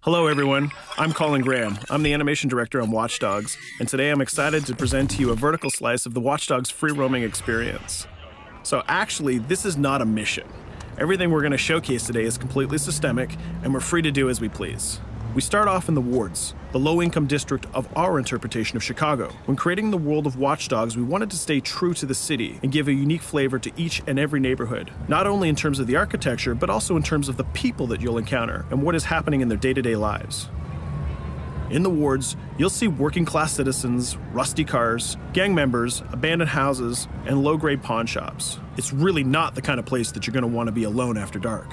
Hello everyone, I'm Colin Graham. I'm the animation director on Watch Dogs, and today I'm excited to present to you a vertical slice of the Watch Dogs free roaming experience. So actually, this is not a mission. Everything we're going to showcase today is completely systemic, and we're free to do as we please. We start off in the wards, the low-income district of our interpretation of Chicago. When creating the world of Watch Dogs, we wanted to stay true to the city and give a unique flavor to each and every neighborhood, not only in terms of the architecture, but also in terms of the people that you'll encounter and what is happening in their day-to-day lives. In the wards, you'll see working-class citizens, rusty cars, gang members, abandoned houses, and low-grade pawn shops. It's really not the kind of place that you're going to want to be alone after dark.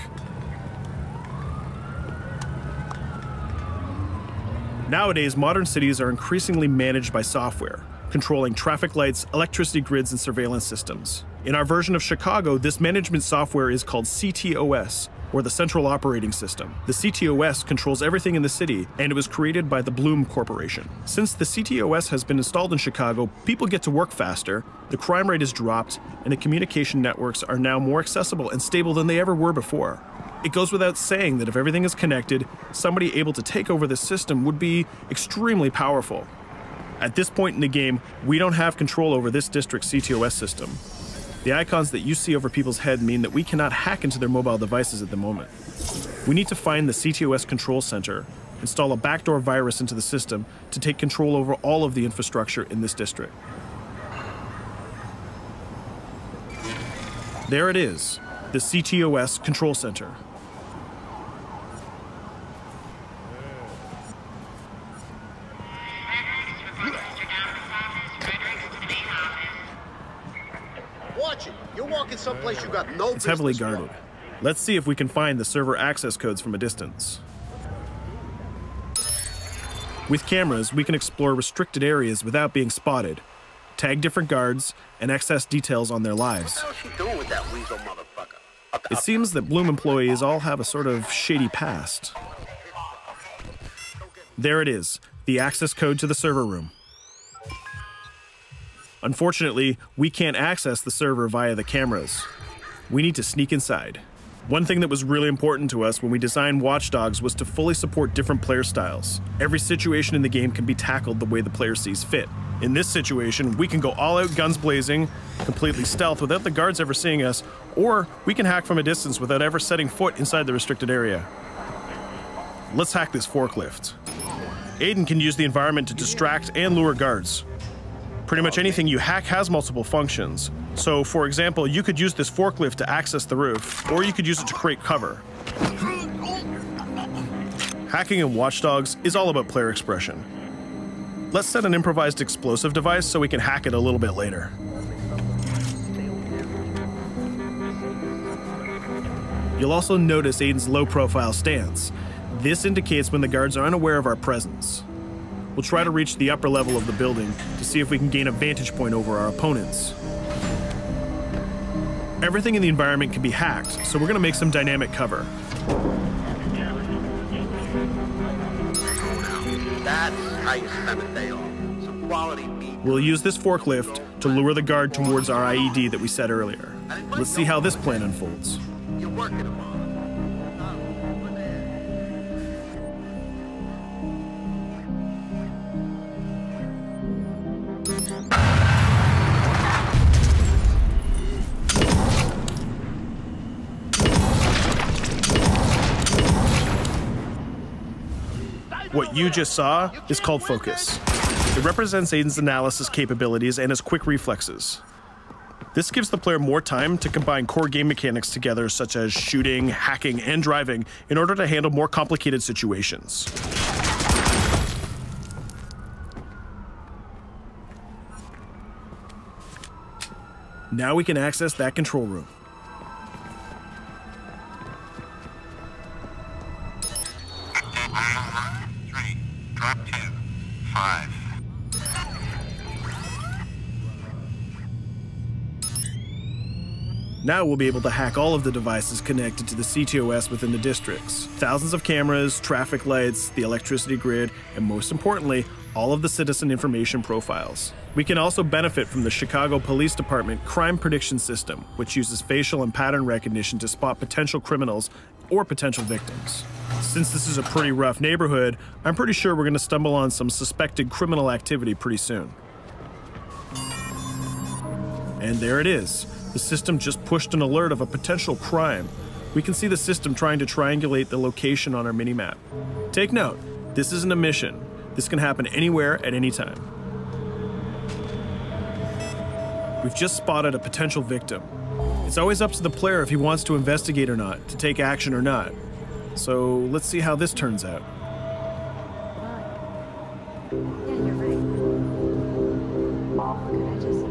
Nowadays, modern cities are increasingly managed by software, controlling traffic lights, electricity grids, and surveillance systems. In our version of Chicago, this management software is called CTOS, or the Central Operating System. The CTOS controls everything in the city, and it was created by the Bloom Corporation. Since the CTOS has been installed in Chicago, people get to work faster, the crime rate has dropped, and the communication networks are now more accessible and stable than they ever were before. It goes without saying that if everything is connected, somebody able to take over the system would be extremely powerful. At this point in the game, we don't have control over this district's CTOS system. The icons that you see over people's head mean that we cannot hack into their mobile devices at the moment. We need to find the CTOS control center, install a backdoor virus into the system to take control over all of the infrastructure in this district. There it is, the CTOS control center. You're walking someplace you got no business. It's heavily guarded. Let's see if we can find the server access codes from a distance. With cameras, we can explore restricted areas without being spotted, tag different guards, and access details on their lives. What the hell is she doing with that weasel motherfucker? It seems that Bloom employees all have a sort of shady past. There it is, the access code to the server room. Unfortunately, we can't access the server via the cameras. We need to sneak inside. One thing that was really important to us when we designed Watch Dogs was to fully support different player styles. Every situation in the game can be tackled the way the player sees fit. In this situation, we can go all out guns blazing, completely stealth without the guards ever seeing us, or we can hack from a distance without ever setting foot inside the restricted area. Let's hack this forklift. Aiden can use the environment to distract and lure guards. Pretty much anything you hack has multiple functions. So, for example, you could use this forklift to access the roof, or you could use it to create cover. Hacking in Watch Dogs is all about player expression. Let's set an improvised explosive device so we can hack it a little bit later. You'll also notice Aiden's low-profile stance. This indicates when the guards are unaware of our presence. We'll try to reach the upper level of the building to see if we can gain a vantage point over our opponents. Everything in the environment can be hacked, so we're going to make some dynamic cover. That's how you spend a day off. Some quality meat. We'll use this forklift to lure the guard towards our IED that we set earlier. Let's see how this plan unfolds. You're working them on. What you just saw is called focus. It represents Aiden's analysis capabilities and his quick reflexes. This gives the player more time to combine core game mechanics together, such as shooting, hacking, and driving, in order to handle more complicated situations. Now we can access that control room. Drop 2, 5. Now we'll be able to hack all of the devices connected to the CTOS within the districts. Thousands of cameras, traffic lights, the electricity grid, and most importantly, all of the citizen information profiles. We can also benefit from the Chicago Police Department Crime Prediction System, which uses facial and pattern recognition to spot potential criminals or potential victims. Since this is a pretty rough neighborhood, I'm pretty sure we're going to stumble on some suspected criminal activity pretty soon. And there it is. The system just pushed an alert of a potential crime. We can see the system trying to triangulate the location on our minimap. Take note, this isn't a mission. This can happen anywhere at any time. We've just spotted a potential victim. It's always up to the player if he wants to investigate or not, to take action or not. So let's see how this turns out. Yeah, you're right. Could I just...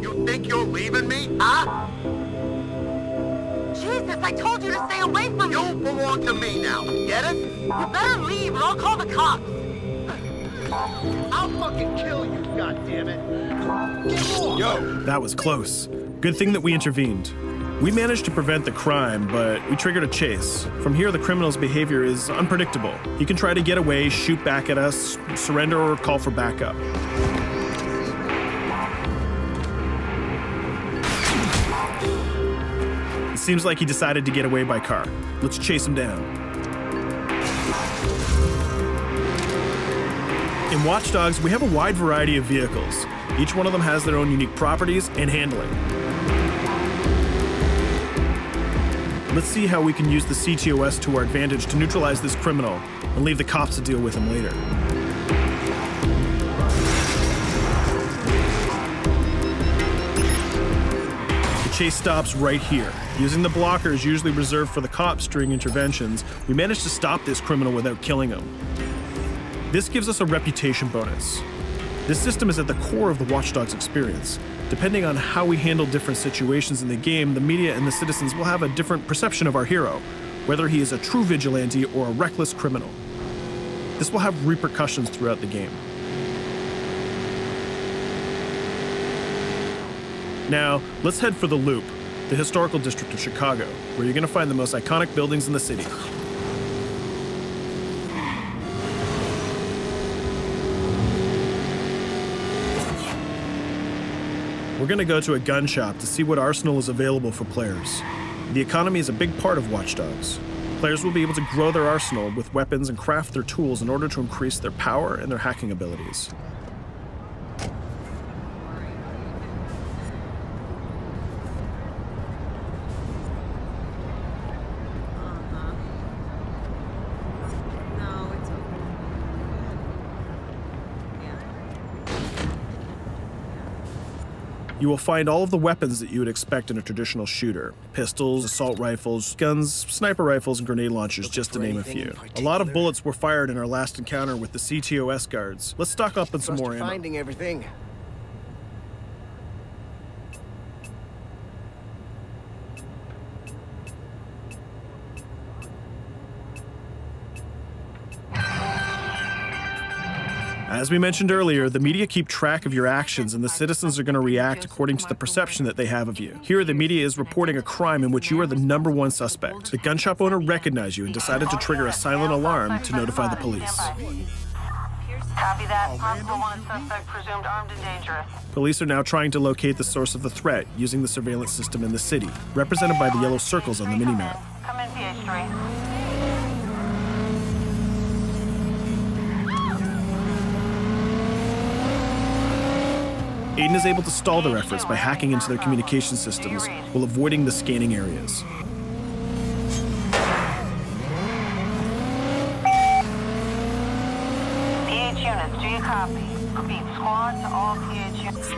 You think you're leaving me? Huh? Jesus, I told you to stay away from me! You belong to me now. Get it? You better leave or I'll call the cops! I'll fucking kill you, goddammit! Get off! Yo! That was close. Good thing that we intervened. We managed to prevent the crime, but we triggered a chase. From here, the criminal's behavior is unpredictable. He can try to get away, shoot back at us, surrender, or call for backup. It seems like he decided to get away by car. Let's chase him down. In Watch Dogs, we have a wide variety of vehicles. Each one of them has their own unique properties and handling. Let's see how we can use the CTOS to our advantage to neutralize this criminal and leave the cops to deal with him later. The chase stops right here. Using the blockers usually reserved for the cops during interventions, we managed to stop this criminal without killing him. This gives us a reputation bonus. This system is at the core of the Watch Dogs experience. Depending on how we handle different situations in the game, the media and the citizens will have a different perception of our hero, whether he is a true vigilante or a reckless criminal. This will have repercussions throughout the game. Now, let's head for the Loop, the historical district of Chicago, where you're going to find the most iconic buildings in the city. We're going to go to a gun shop to see what arsenal is available for players. The economy is a big part of Watch Dogs. Players will be able to grow their arsenal with weapons and craft their tools in order to increase their power and their hacking abilities. You will find all of the weapons that you would expect in a traditional shooter. Pistols, assault rifles, guns, sniper rifles, and grenade launchers, just to name a few. A lot of bullets were fired in our last encounter with the CTOS guards. Let's stock up on some more ammo. Finding everything. As we mentioned earlier, the media keep track of your actions and the citizens are going to react according to the perception that they have of you. Here, the media is reporting a crime in which you are the #1 suspect. The gun shop owner recognized you and decided to trigger a silent alarm to notify the police. Copy that. Possible wanted suspect presumed armed and dangerous. Police are now trying to locate the source of the threat using the surveillance system in the city, represented by the yellow circles on the minimap. Come in, PH3. Aiden is able to stall their efforts by hacking into their communication systems while avoiding the scanning areas. PH units, do you copy? Repeat, squad to all PH units.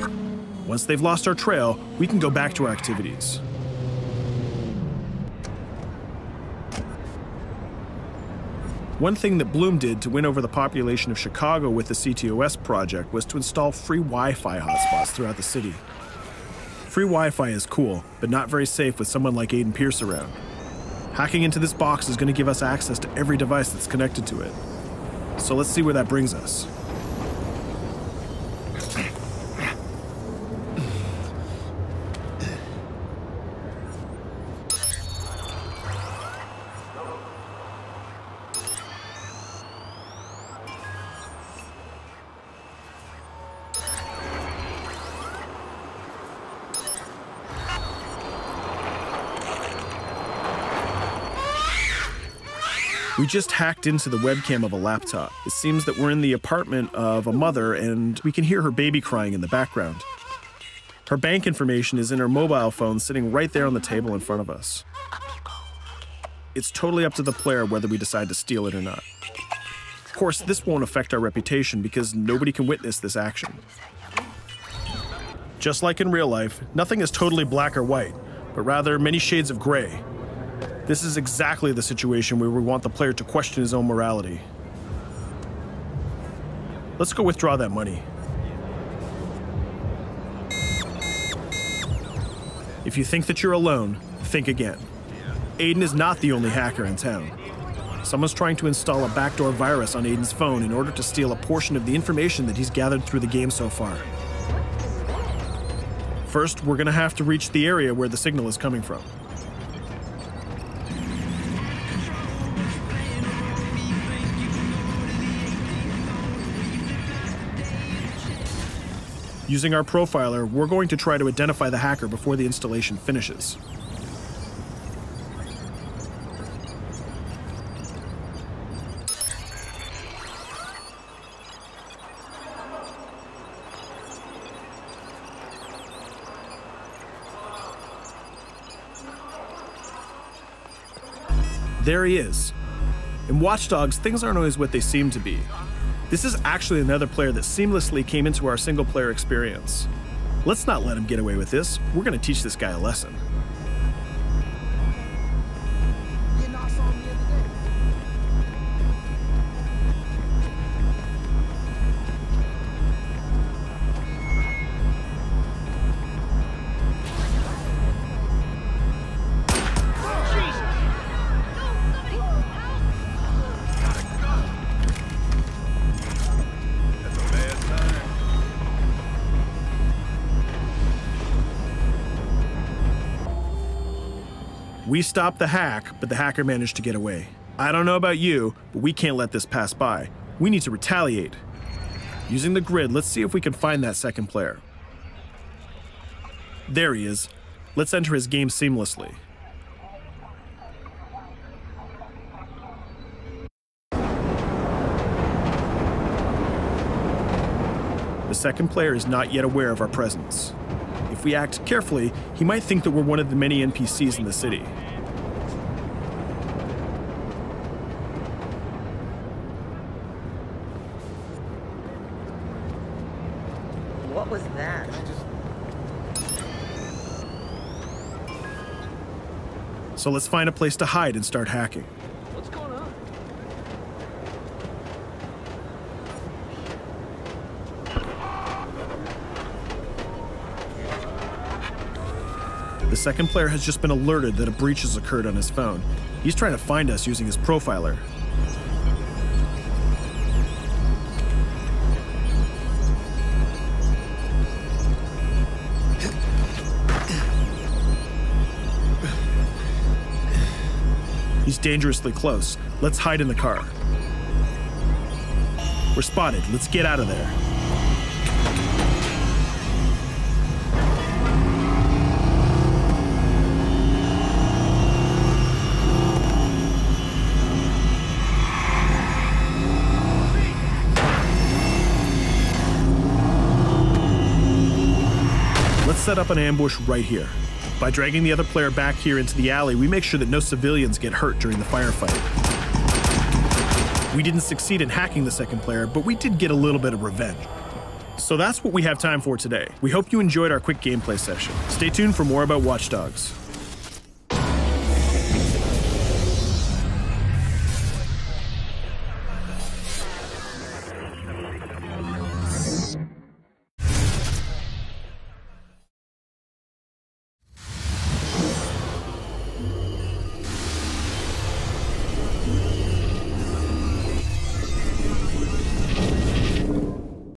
Once they've lost our trail, we can go back to our activities. One thing that Bloom did to win over the population of Chicago with the CTOS project was to install free Wi-Fi hotspots throughout the city. Free Wi-Fi is cool, but not very safe with someone like Aiden Pierce around. Hacking into this box is going to give us access to every device that's connected to it. So let's see where that brings us. We just hacked into the webcam of a laptop. It seems that we're in the apartment of a mother and we can hear her baby crying in the background. Her bank information is in her mobile phone sitting right there on the table in front of us. It's totally up to the player whether we decide to steal it or not. Of course, this won't affect our reputation because nobody can witness this action. Just like in real life, nothing is totally black or white, but rather many shades of gray. This is exactly the situation where we want the player to question his own morality. Let's go withdraw that money. If you think that you're alone, think again. Aiden is not the only hacker in town. Someone's trying to install a backdoor virus on Aiden's phone in order to steal a portion of the information that he's gathered through the game so far. First, we're gonna have to reach the area where the signal is coming from. Using our profiler, we're going to try to identify the hacker before the installation finishes. There he is. In Watch Dogs, things aren't always what they seem to be. This is actually another player that seamlessly came into our single-player experience. Let's not let him get away with this. We're going to teach this guy a lesson. We stopped the hack, but the hacker managed to get away. I don't know about you, but we can't let this pass by. We need to retaliate. Using the grid, let's see if we can find that second player. There he is. Let's enter his game seamlessly. The second player is not yet aware of our presence. If we act carefully, he might think that we're one of the many NPCs in the city. What was that? So let's find a place to hide and start hacking. What's going on? The second player has just been alerted that a breach has occurred on his phone. He's trying to find us using his profiler. He's dangerously close. Let's hide in the car. We're spotted. Let's get out of there. Let's set up an ambush right here. By dragging the other player back here into the alley, we make sure that no civilians get hurt during the firefight. We didn't succeed in hacking the second player, but we did get a little bit of revenge. So that's what we have time for today. We hope you enjoyed our quick gameplay session. Stay tuned for more about Watch Dogs.